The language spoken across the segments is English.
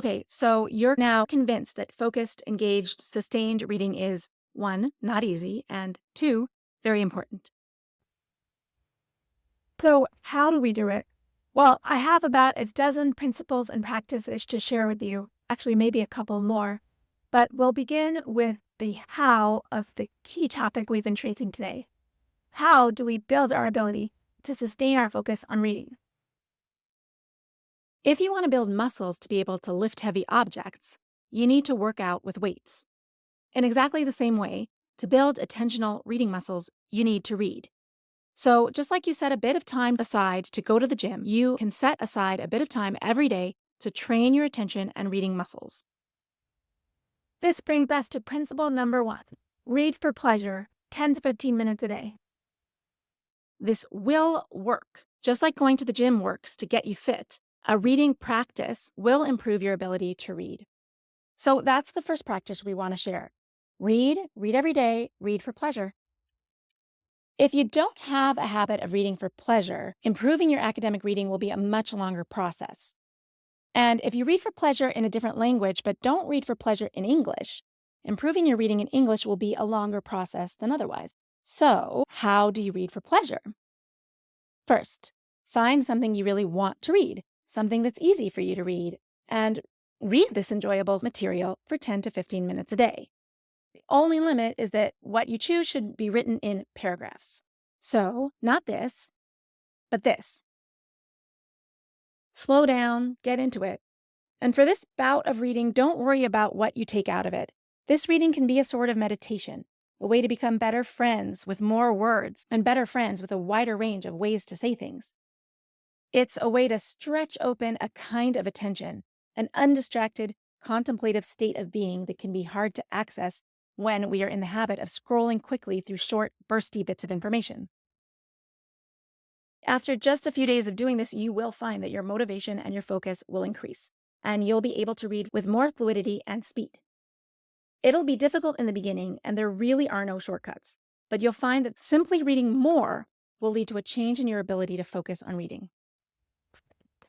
Okay, so you're now convinced that focused, engaged, sustained reading is one, not easy, and two, very important. So, how do we do it? Well, I have about a dozen principles and practices to share with you, actually, maybe a couple more. But we'll begin with the how of the key topic we've been tracing today. How do we build our ability to sustain our focus on reading? If you want to build muscles to be able to lift heavy objects, you need to work out with weights. In exactly the same way, to build attentional reading muscles, you need to read. So, just like you set a bit of time aside to go to the gym, you can set aside a bit of time every day to train your attention and reading muscles. This brings us to principle number one: read for pleasure, 10 to 15 minutes a day. This will work. Just like going to the gym works to get you fit, a reading practice will improve your ability to read. So, that's the first practice we want to share. Read every day, read for pleasure. If you don't have a habit of reading for pleasure, improving your academic reading will be a much longer process. And if you read for pleasure in a different language but don't read for pleasure in English, improving your reading in English will be a longer process than otherwise. So, how do you read for pleasure? First, find something you really want to read, something that's easy for you to read, and read this enjoyable material for 10 to 15 minutes a day. The only limit is that what you choose should be written in paragraphs. So, not this, but this. Slow down, get into it. And for this bout of reading, don't worry about what you take out of it. This reading can be a sort of meditation, a way to become better friends with more words and better friends with a wider range of ways to say things. It's a way to stretch open a kind of attention, an undistracted, contemplative state of being that can be hard to access when we are in the habit of scrolling quickly through short, bursty bits of information. After just a few days of doing this, you will find that your motivation and your focus will increase, and you'll be able to read with more fluidity and speed. It'll be difficult in the beginning, and there really are no shortcuts, but you'll find that simply reading more will lead to a change in your ability to focus on reading.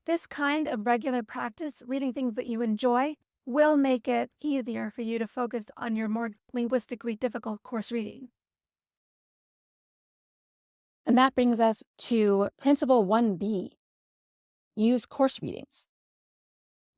This kind of regular practice, reading things that you enjoy, will make it easier for you to focus on your more linguistically difficult course reading. And that brings us to Principle 1B, use course readings,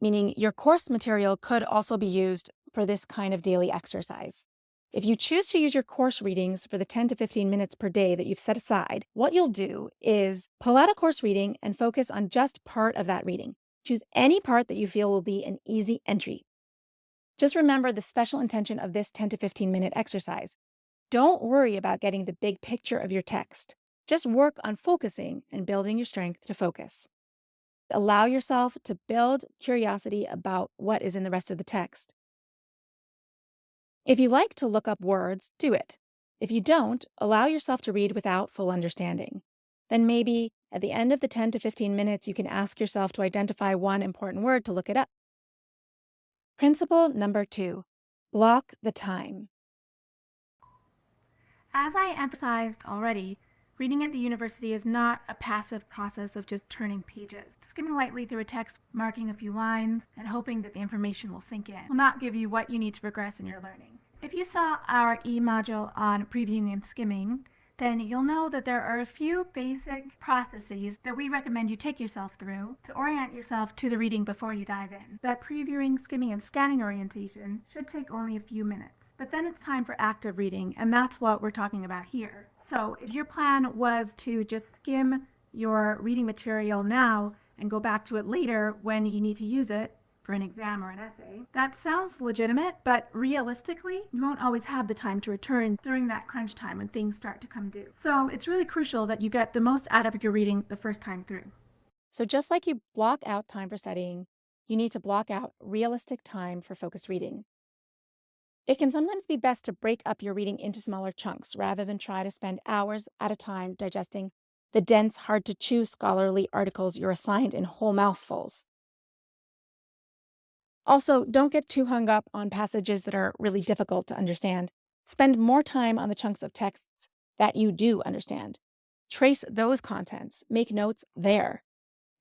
meaning your course material could also be used for this kind of daily exercise. If you choose to use your course readings for the 10 to 15 minutes per day that you've set aside, what you'll do is pull out a course reading and focus on just part of that reading. Choose any part that you feel will be an easy entry. Just remember the special intention of this 10 to 15-minute exercise. Don't worry about getting the big picture of your text. Just work on focusing and building your strength to focus. Allow yourself to build curiosity about what is in the rest of the text. If you like to look up words, do it. If you don't, allow yourself to read without full understanding. Then maybe at the end of the 10 to 15 minutes, you can ask yourself to identify one important word to look it up. Principle number 2, block the time. As I emphasized already, reading at the university is not a passive process of just turning pages. Skimming lightly through a text, marking a few lines, and hoping that the information will sink in will not give you what you need to progress in your learning. If you saw our e-module on previewing and skimming, then you'll know that there are a few basic processes that we recommend you take yourself through to orient yourself to the reading before you dive in. That previewing, skimming, and scanning orientation should take only a few minutes. But then it's time for active reading, and that's what we're talking about here. So if your plan was to just skim your reading material now and go back to it later when you need to use it for an exam or an essay, that sounds legitimate, but realistically, you won't always have the time to return during that crunch time when things start to come due. So it's really crucial that you get the most out of your reading the first time through. So just like you block out time for studying, you need to block out realistic time for focused reading. It can sometimes be best to break up your reading into smaller chunks rather than try to spend hours at a time digesting the dense, hard to chew scholarly articles you're assigned in whole mouthfuls. Also, don't get too hung up on passages that are really difficult to understand. Spend more time on the chunks of texts that you do understand. Trace those contents, make notes there.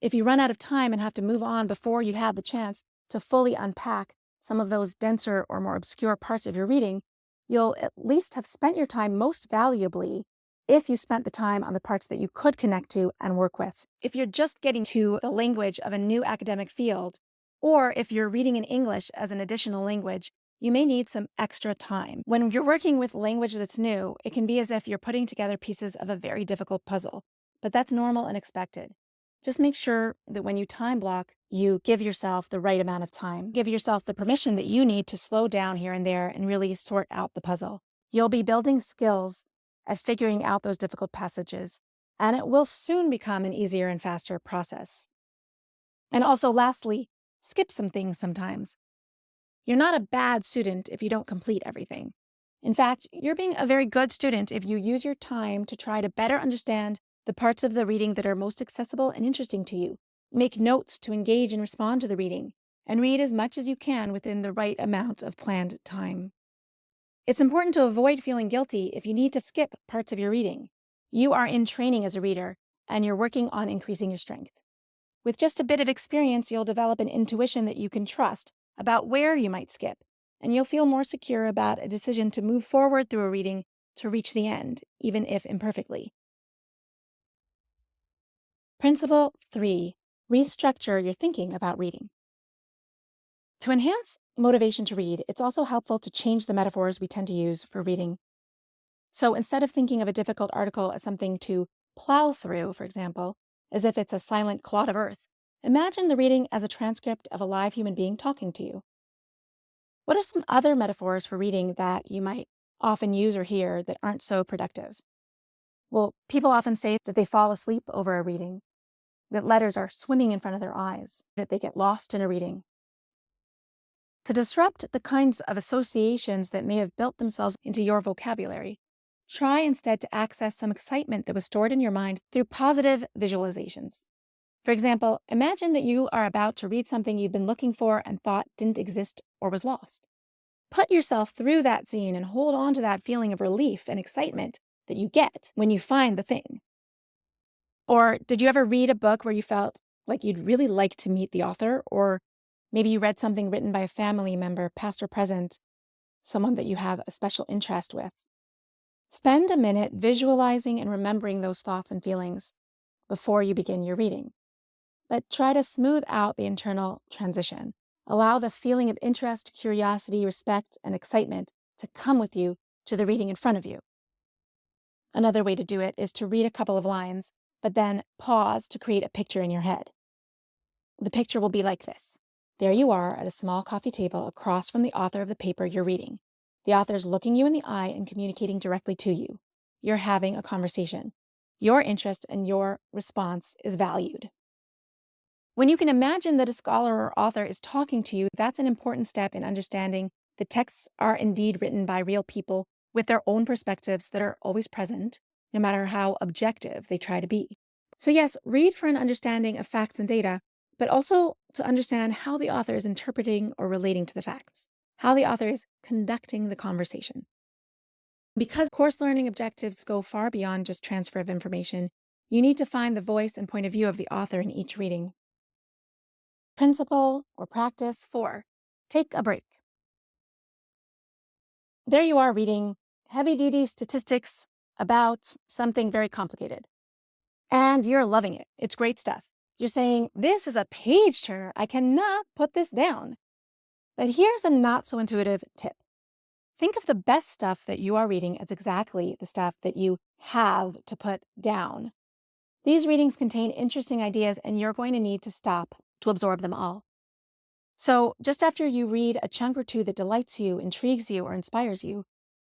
If you run out of time and have to move on before you have the chance to fully unpack some of those denser or more obscure parts of your reading, you'll at least have spent your time most valuably if you spent the time on the parts that you could connect to and work with. If you're just getting to the language of a new academic field, or if you're reading in English as an additional language, you may need some extra time. When you're working with language that's new, it can be as if you're putting together pieces of a very difficult puzzle, but that's normal and expected. Just make sure that when you time block, you give yourself the right amount of time. Give yourself the permission that you need to slow down here and there and really sort out the puzzle. You'll be building skills at figuring out those difficult passages, and it will soon become an easier and faster process. And also, lastly, skip some things sometimes. You're not a bad student if you don't complete everything. In fact, you're being a very good student if you use your time to try to better understand the parts of the reading that are most accessible and interesting to you. Make notes to engage and respond to the reading, and read as much as you can within the right amount of planned time. It's important to avoid feeling guilty if you need to skip parts of your reading. You are in training as a reader, and you're working on increasing your strength. With just a bit of experience, you'll develop an intuition that you can trust about where you might skip, and you'll feel more secure about a decision to move forward through a reading to reach the end, even if imperfectly. Principle 3. Restructure your thinking about reading. To enhance motivation to read, it's also helpful to change the metaphors we tend to use for reading. So instead of thinking of a difficult article as something to plow through, for example, as if it's a silent clod of earth, imagine the reading as a transcript of a live human being talking to you. What are some other metaphors for reading that you might often use or hear that aren't so productive? Well, people often say that they fall asleep over a reading, that letters are swimming in front of their eyes, that they get lost in a reading. To disrupt the kinds of associations that may have built themselves into your vocabulary, try instead to access some excitement that was stored in your mind through positive visualizations. For example, imagine that you are about to read something you've been looking for and thought didn't exist or was lost. Put yourself through that scene and hold on to that feeling of relief and excitement that you get when you find the thing. Or did you ever read a book where you felt like you'd really like to meet the author? Or maybe you read something written by a family member, past or present, someone that you have a special interest with. Spend a minute visualizing and remembering those thoughts and feelings before you begin your reading. But try to smooth out the internal transition. Allow the feeling of interest, curiosity, respect, and excitement to come with you to the reading in front of you. Another way to do it is to read a couple of lines, but then pause to create a picture in your head. The picture will be like this. There you are at a small coffee table across from the author of the paper you're reading. The author's looking you in the eye and communicating directly to you. You're having a conversation. Your interest and your response is valued. When you can imagine that a scholar or author is talking to you, that's an important step in understanding that texts are indeed written by real people with their own perspectives that are always present, no matter how objective they try to be. So yes, read for an understanding of facts and data, but also to understand how the author is interpreting or relating to the facts, how the author is conducting the conversation. Because course learning objectives go far beyond just transfer of information, you need to find the voice and point of view of the author in each reading. Principle or practice 4. Take a break. There you are reading heavy-duty statistics about something very complicated. And you're loving it. It's great stuff. You're saying, this is a page turner. I cannot put this down. But here's a not-so-intuitive tip. Think of the best stuff that you are reading as exactly the stuff that you have to put down. These readings contain interesting ideas, and you're going to need to stop to absorb them all. So just after you read a chunk or two that delights you, intrigues you, or inspires you,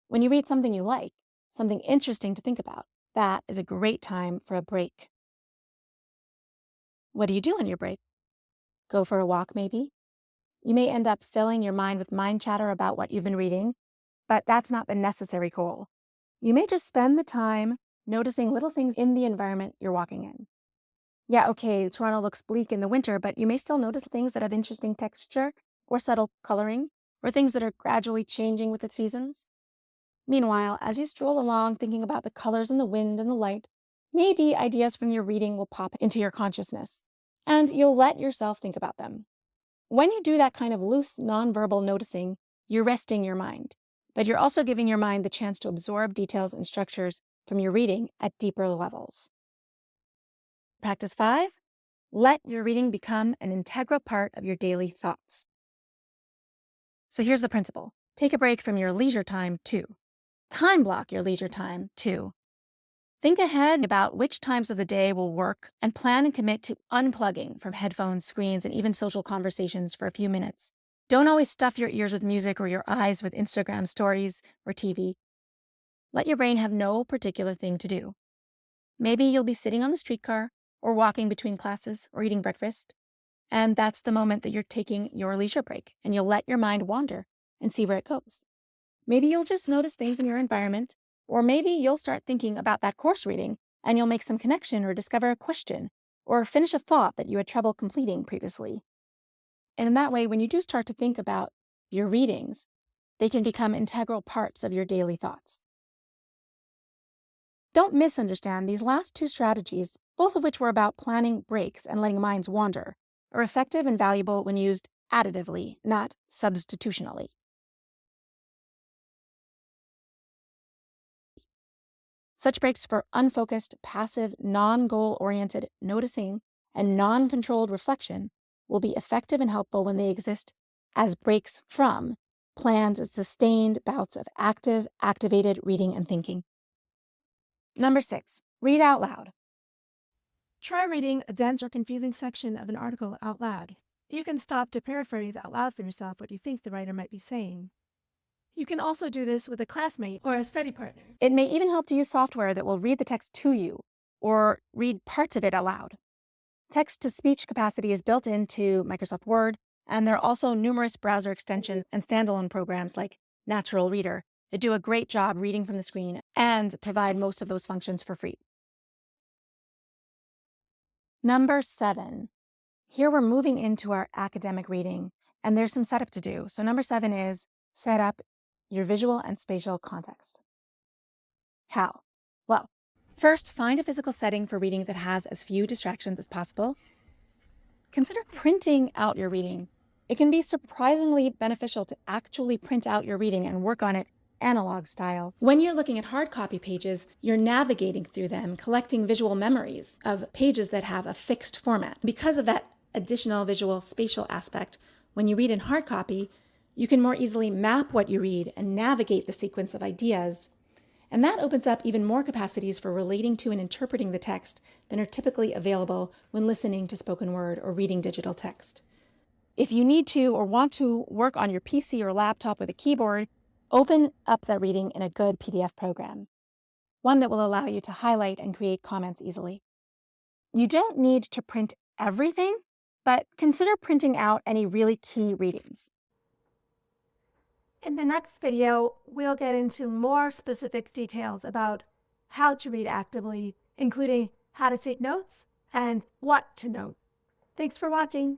when you read something you like, something interesting to think about, that is a great time for a break. What do you do on your break? Go for a walk, maybe? You may end up filling your mind with mind chatter about what you've been reading, but that's not the necessary goal. You may just spend the time noticing little things in the environment you're walking in. Yeah, okay, Toronto looks bleak in the winter, but you may still notice things that have interesting texture or subtle coloring, or things that are gradually changing with the seasons. Meanwhile, as you stroll along thinking about the colors in the wind and the light, maybe ideas from your reading will pop into your consciousness, and you'll let yourself think about them. When you do that kind of loose, nonverbal noticing, you're resting your mind, but you're also giving your mind the chance to absorb details and structures from your reading at deeper levels. Practice 5, let your reading become an integral part of your daily thoughts. So here's the principle. Take a break from your leisure time too. Time block your leisure time too. Think ahead about which times of the day will work and plan and commit to unplugging from headphones, screens, and even social conversations for a few minutes. Don't always stuff your ears with music or your eyes with Instagram stories or TV. Let your brain have no particular thing to do. Maybe you'll be sitting on the streetcar or walking between classes or eating breakfast, and that's the moment that you're taking your leisure break, and you'll let your mind wander and see where it goes. Maybe you'll just notice things in your environment, or maybe you'll start thinking about that course reading and you'll make some connection or discover a question or finish a thought that you had trouble completing previously. And in that way, when you do start to think about your readings, they can become integral parts of your daily thoughts. Don't misunderstand these last two strategies, both of which were about planning breaks and letting minds wander, are effective and valuable when used additively, not substitutionally. Such breaks for unfocused, passive, non-goal oriented noticing and non-controlled reflection will be effective and helpful when they exist as breaks from planned and sustained bouts of active, activated reading and thinking. Number 6, read out loud. Try reading a dense or confusing section of an article out loud. You can stop to paraphrase out loud for yourself what you think the writer might be saying. You can also do this with a classmate or a study partner. It may even help to use software that will read the text to you or read parts of it aloud. Text-to-speech capacity is built into Microsoft Word, and there are also numerous browser extensions and standalone programs like Natural Reader that do a great job reading from the screen and provide most of those functions for free. Number 7. Here we're moving into our academic reading, and there's some setup to do. So number 7 is set up your visual and spatial context. How? Well, first, find a physical setting for reading that has as few distractions as possible. Consider printing out your reading. It can be surprisingly beneficial to actually print out your reading and work on it analog style. When you're looking at hard copy pages, you're navigating through them, collecting visual memories of pages that have a fixed format. Because of that additional visual spatial aspect, when you read in hard copy, you can more easily map what you read and navigate the sequence of ideas. And that opens up even more capacities for relating to and interpreting the text than are typically available when listening to spoken word or reading digital text. If you need to or want to work on your PC or laptop with a keyboard, open up that reading in a good PDF program, one that will allow you to highlight and create comments easily. You don't need to print everything, but consider printing out any really key readings. In the next video, we'll get into more specific details about how to read actively, including how to take notes and what to note. Thanks for watching.